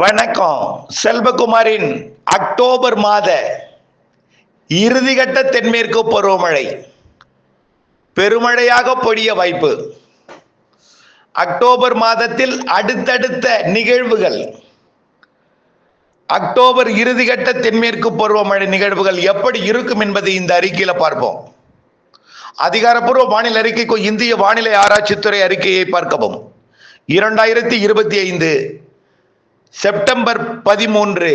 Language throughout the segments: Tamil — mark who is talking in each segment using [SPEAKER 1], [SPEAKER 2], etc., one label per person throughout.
[SPEAKER 1] வணக்கம். செல்வகுமாரின் அக்டோபர் மாத இறுதிக்கட்ட தென்மேற்கு பருவமழை பெருமழையாக பொழிய வாய்ப்பு. அக்டோபர் மாதத்தில் அடுத்தடுத்த நிகழ்வுகள், அக்டோபர் இறுதிக்கட்ட தென்மேற்கு பருவமழை நிகழ்வுகள் எப்படி இருக்கும் என்பதை இந்த அறிக்கையில பார்ப்போம். அதிகாரப்பூர்வ வானிலை அறிக்கைக்கு இந்திய வானிலை ஆராய்ச்சித்துறை அறிக்கையை பார்க்கவும். 2025 செப்டம்பர் 13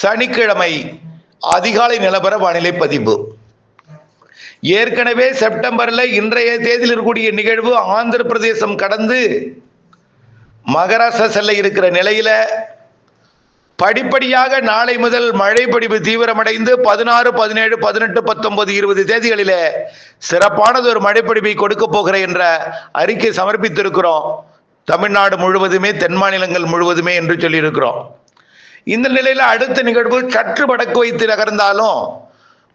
[SPEAKER 1] சனிக்கிழமை அதிகாலை நிலவர வானிலை பதிவு. ஏற்கனவே செப்டம்பர்ல இன்றைய தேதியில் இருக்கக்கூடிய நிகழ்வு ஆந்திர பிரதேசம் கடந்து மகாராஷ்டிரா செல்ல இருக்கிற நிலையில படிப்படியாக நாளை முதல் மழை பொழிவு தீவிரமடைந்து 16, 17, 18, 19, 20 தேதிகளில சிறப்பானது ஒரு மழைப்பொழிவை கொடுக்க போகிற என்ற அறிக்கை சமர்ப்பித்திருக்கிறோம். தமிழ்நாடு முழுவதுமே, தென் மாநிலங்கள் முழுவதுமே என்று சொல்லியிருக்கிறோம். இந்த நிலையில அடுத்த நிகழ்வு சற்று வடக்கு வைத்து நகர்ந்தாலும்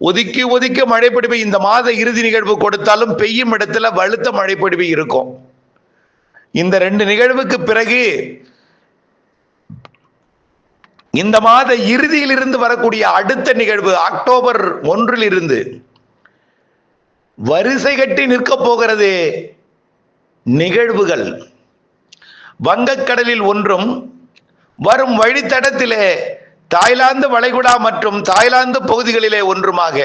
[SPEAKER 1] ஒதுக்கி ஒதுக்கி மழைப்பொழிவை இந்த மாத இறுதி நிகழ்வு கொடுத்தாலும் பெய்யும் இடத்துல வலுத்த மழைப்பொழிவு இருக்கும். இந்த ரெண்டு நிகழ்வுக்கு பிறகு இந்த மாத இறுதியில் இருந்து வரக்கூடிய அடுத்த நிகழ்வு அக்டோபர் 1 வரிசை கட்டி நிற்க போகிறது நிகழ்வுகள். வங்கக்கடலில் ஒன்றும், வரும் வழித்தடத்திலே தாய்லாந்து வளைகுடா மற்றும் தாய்லாந்து பகுதிகளிலே ஒன்றுமாக,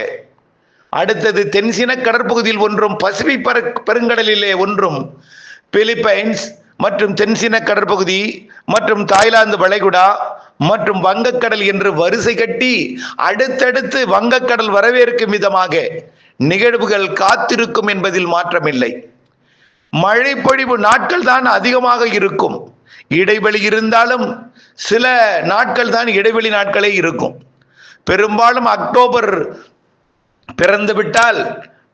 [SPEAKER 1] அடுத்தது தென்சீன கடற்பகுதியில் ஒன்றும், பசிபிக் பெருங்கடலிலே ஒன்றும், பிலிப்பைன்ஸ் மற்றும் தென்சீன கடற்பகுதி மற்றும் தாய்லாந்து வளைகுடா மற்றும் வங்கக்கடல் என்று வரிசை கட்டி அடுத்தடுத்து வங்கக்கடல் வரவேற்கும் விதமாக நிகழ்வுகள் காத்திருக்கும் என்பதில் மாற்றமில்லை. மழை பொழிவு நாட்கள் தான் அதிகமாக இருக்கும். இடைவெளி இருந்தாலும் சில நாட்கள் தான் இடைவெளி நாட்களே இருக்கும். பெரும்பாலும் அக்டோபர் பிறந்து விட்டால்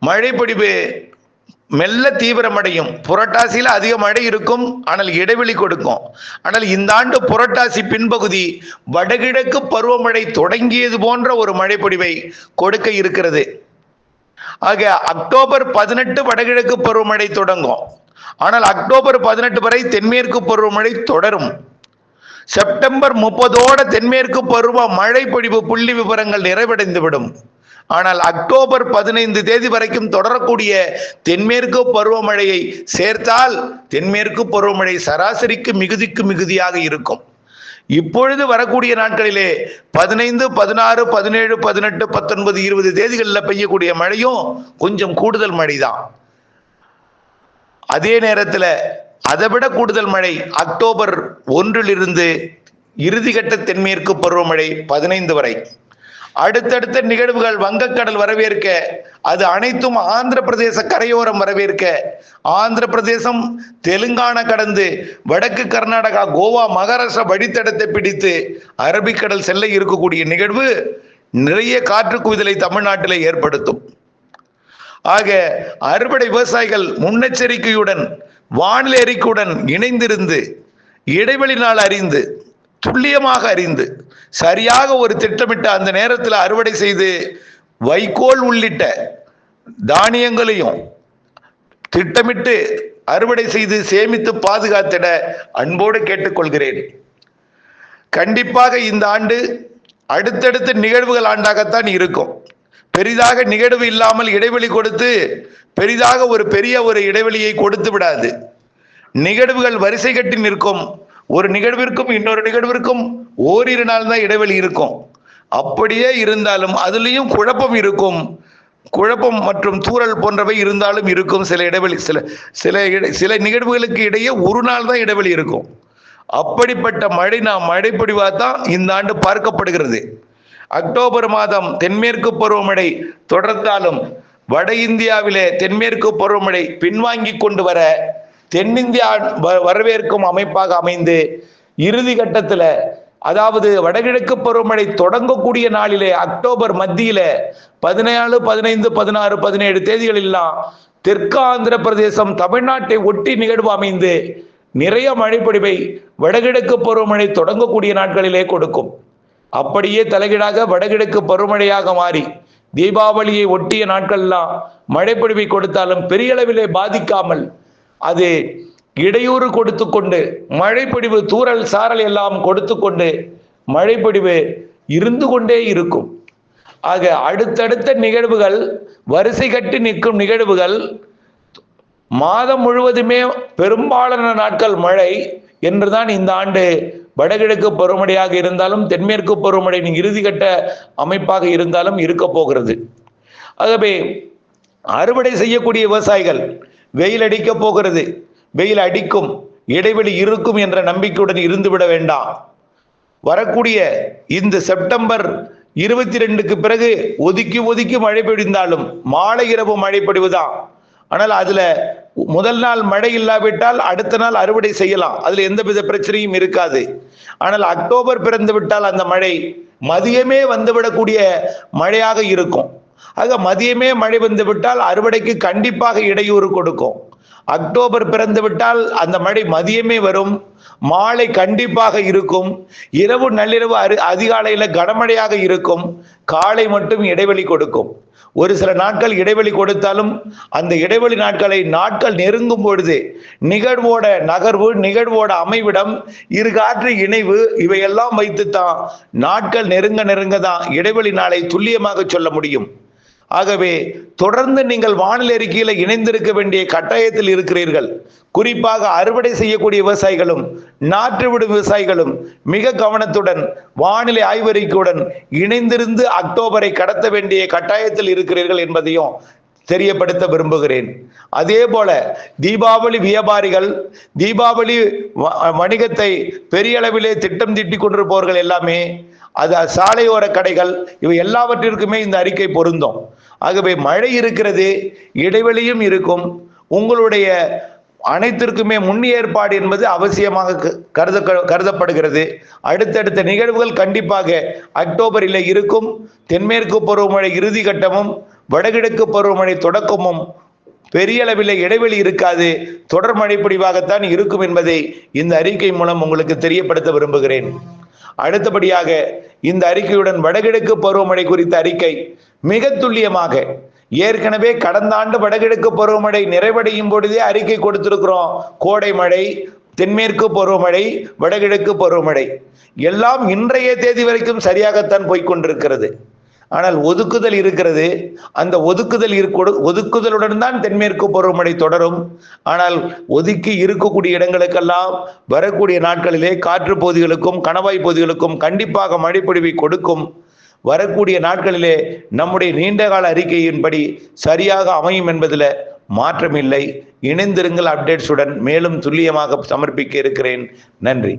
[SPEAKER 1] மழை பொழிவு மெல்ல தீவிரமடையும். புரட்டாசியில் அதிக மழை இருக்கும், ஆனால் இடைவெளி கொடுக்கும். ஆனால் இந்த ஆண்டு புரட்டாசி பின்பகுதி வடகிழக்கு பருவமழை தொடங்கியது போன்ற ஒரு மழைப்பொழிவை கொடுக்க இருக்கிறது. ஆக அக்டோபர் 18 வடகிழக்கு பருவமழை தொடங்கும். ஆனால் அக்டோபர் 18 வரை தென்மேற்கு பருவமழை தொடரும். செப்டம்பர் 30 தென்மேற்கு பருவ மழை பொழிவு புள்ளி விவரங்கள் நிறைவடைந்துவிடும். ஆனால் அக்டோபர் 15 தேதி வரைக்கும் தொடரக்கூடிய தென்மேற்கு பருவமழையை சேர்த்தால் தென்மேற்கு பருவமழை சராசரிக்கு மிகுதிக்கு மிகுதியாக இருக்கும். இப்பொழுது வரக்கூடிய நாட்களிலே 15, 16, 17, 18, 19, 20 தேதிகளில் பெய்யக்கூடிய மழையும் கொஞ்சம் கூடுதல் மழை தான். அதே நேரத்தில் அதைவிட கூடுதல் மழை அக்டோபர் 1 இறுதிக்கட்ட தென்மேற்கு பருவமழை 15 வரை. அடுத்தடுத்த நிகழ்வுகள் வங்கக்கடல் வரவேற்க, அது அனைத்தும் ஆந்திர பிரதேச கரையோரம் வரவேற்க, ஆந்திர பிரதேசம் தெலுங்கானா கடந்து வடக்கு கர்நாடகா, கோவா, மகாராஷ்டிரா வழித்தடத்தை பிடித்து அரபிக்கடல் செல்ல இருக்கக்கூடிய நிகழ்வு நிறைய காற்று குவிதலை தமிழ்நாட்டில் ஏற்படுத்தும். ஆக அறுவடை விவசாயிகள் முன்னெச்சரிக்கையுடன் வானிலை அறிக்கையுடன் இணைந்திருந்து இடைவெளி நாள் அறிந்து துல்லியமாக அறிந்து சரியாக ஒரு திட்டமிட்ட அந்த நேரத்தில் அறுவடை செய்து வைக்கோல் உள்ளிட்ட தானியங்களையும் திட்டமிட்டு அறுவடை செய்து சேமித்து பாதுகாத்திட அன்போடு கேட்டுக்கொள்கிறேன். கண்டிப்பாக இந்த ஆண்டு அடுத்தடுத்த நிகழ்வுகள் ஆண்டாகத்தான் இருக்கும். பெரிதாக நிகழ்வு இல்லாமல் இடைவெளி கொடுத்து பெரிதாக ஒரு பெரிய இடைவெளியை கொடுத்து விடாது. நிகழ்வுகள் வரிசை கட்டி நிற்கும். ஒரு நிகழ்விற்கும் இன்னொரு நிகழ்விற்கும் ஓரிரு நாள் தான் இடைவெளி இருக்கும். அப்படியே இருந்தாலும் அதுலேயும் குழப்பம் இருக்கும். குழப்பம் மற்றும் தூறல் போன்றவை இருந்தாலும் இருக்கும். சில இடைவெளி சில நிகழ்வுகளுக்கு இடையே ஒரு நாள் தான் இடைவெளி இருக்கும். அப்படிப்பட்ட மழை பொழிவாக தான் இந்த ஆண்டு பார்க்கப்படுகிறது. அக்டோபர் மாதம் தென்மேற்கு பருவமழை தொடர்ந்தாலும் வட இந்தியாவிலே தென்மேற்கு பருவமழை பின்வாங்கி கொண்டு வர தென்னிந்தியா வரவேற்கும் அமைப்பாக அமைந்து இறுதி கட்டத்தில், அதாவது வடகிழக்கு பருவமழை தொடங்கக்கூடிய நாளிலே அக்டோபர் மத்தியில 17, 15, 16, 17 தேதிகளெல்லாம் தெற்கு ஆந்திர பிரதேசம் தமிழ்நாட்டை ஒட்டி நிகழ்வு அமைந்து நிறைய மழைப்பொழிவை வடகிழக்கு பருவமழை தொடங்கக்கூடிய நாட்களிலே கொடுக்கும். அப்படியே தலைகீழாக வடகிழக்கு பருவமழையாக மாறி தீபாவளியை ஒட்டிய நாட்கள்லாம் மழைப்பொழிவை கொடுத்தாலும் பெரிய அளவிலே பாதிக்காமல் அது இடையூறு கொடுத்து கொண்டு மழைப்பொழிவு தூறல் சாரல் எல்லாம் கொடுத்து கொண்டு மழைப்பொழிவு இருந்து கொண்டே இருக்கும். ஆக அடுத்தடுத்த நிகழ்வுகள், வரிசை கட்டி நிற்கும் நிகழ்வுகள், மாதம் முழுவதுமே பெரும்பாலான நாட்கள் மழை என்றுதான் இந்த ஆண்டு வடகிழக்கு பருவமழையாக இருந்தாலும் தென்மேற்கு பருவமழையின் இறுதிக்கட்ட அமைப்பாக இருந்தாலும் இருக்க போகிறது. ஆகவே அறுவடை செய்யக்கூடிய விவசாயிகள் வெயில் அடிக்க போகிறது, வெயில் அடிக்கும், இடைவெளி இருக்கும் என்ற நம்பிக்கையுடன் இருந்துவிட வேண்டாம். வரக்கூடிய இந்த செப்டம்பர் 22க்கு பிறகு ஒதுக்கி ஒதுக்கி மழை பெய்ந்தாலும் மாலை இரவு மழை பொழிவுதான். ஆனால் அதுல முதல் நாள் மழை இல்லாவிட்டால் அடுத்த நாள் அறுவடை செய்யலாம், அதுல எந்தவித பிரச்சனையும் இருக்காது. ஆனால் அக்டோபர் பிறந்து விட்டால் அந்த மழை மதியமே வந்துவிடக்கூடிய மழையாக இருக்கும். ஆக மதியமே மழை வந்து விட்டால் அறுவடைக்கு கண்டிப்பாக இடையூறு கொடுக்கும். அக்டோபர் பிறந்து விட்டால் அந்த மழை மதியமே வரும், மாலை கண்டிப்பாக இருக்கும், இரவு நள்ளிரவு அதிகாலையில கனமழையாக இருக்கும், காலை மட்டும் இடைவெளி கொடுக்கும். ஒரு சில நாட்கள் இடைவெளி கொடுத்தாலும் அந்த இடைவெளி நாட்கள் நெருங்கும் பொழுது நிகழ்வோட நகர்வு, நிகழ்வோட அமைவிடம், இரு காற்று இணைவு, இவையெல்லாம் வைத்துத்தான் நாட்கள் நெருங்க தான் இடைவெளி நாளை துல்லியமாக சொல்ல முடியும். ஆகவே தொடர்ந்து நீங்கள் வானிலை அறிக்கையில இணைந்திருக்க வேண்டிய கட்டாயத்தில் இருக்கிறீர்கள். குறிப்பாக அறுவடை செய்யக்கூடிய விவசாயிகளும் நாற்று விடும் விவசாயிகளும் மிக கவனத்துடன் வானிலை ஆய்வறிக்கையுடன் இணைந்திருந்து அக்டோபரை கடத்த வேண்டிய கட்டாயத்தில் இருக்கிறீர்கள் என்பதையும் தெரியப்படுத்த விரும்புகிறேன். அதே போல தீபாவளி வியாபாரிகள், தீபாவளி வணிகத்தை பெரிய அளவிலே திட்டம் தீட்டிக் கொண்டிருப்பவர்கள் எல்லாமே, அது சாலையோர கடைகள், இவை எல்லாவற்றிற்குமே இந்த அறிக்கை பொருந்தும். ஆகவே மழை இருக்கிறது, இடைவெளியும் இருக்கும், உங்களுடைய அனைத்திற்குமே முன் ஏற்பாடு என்பது அவசியமாக கருதப்படுகிறது. அடுத்தடுத்த நிகழ்வுகள் கண்டிப்பாக அக்டோபரில் இருக்கும். தென்மேற்கு பருவமழை இறுதி கட்டமும் வடகிழக்கு பருவமழை தொடக்கமும் பெரிய அளவில் இடைவெளி இருக்காது, தொடர் மழை பொழிவாகத்தான் இருக்கும் என்பதை இந்த அறிக்கை மூலம் உங்களுக்கு தெரியப்படுத்த விரும்புகிறேன். அடுத்தபடியாக இந்த அறிக்கையுடன் வடகிழக்கு பருவமழை குறித்த அறிக்கை மிக துல்லியமாக, ஏற்கனவே கடந்த ஆண்டு வடகிழக்கு பருவமழை நிறைவடையும் பொழுதே அறிக்கை கொடுத்திருக்கிறோம். கோடை மழை, தென்மேற்கு பருவமழை, வடகிழக்கு பருவமழை எல்லாம் இன்றைய தேதி வரைக்கும் சரியாகத்தான் போய்கொண்டிருக்கிறது. ஆனால் ஒதுக்குதல் இருக்கிறது. அந்த ஒதுக்குதலுடன் தான் தென்மேற்கு பருவமழை தொடரும். ஆனால் ஒதுக்கி இருக்கக்கூடிய இடங்களுக்கெல்லாம் வரக்கூடிய நாட்களிலே காற்று பகுதிகளுக்கும் கணவாய் பகுதிகளுக்கும் கண்டிப்பாக மழைப்பொழிவை கொடுக்கும். வரக்கூடிய நாட்களிலே நம்முடைய நீண்டகால அறிக்கையின்படி சரியாக அமையும் என்பதில் மாற்றமில்லை. இணைந்திருங்கள் அப்டேட்ஸுடன், மேலும் துல்லியமாக சமர்ப்பிக்க இருக்கிறேன். நன்றி.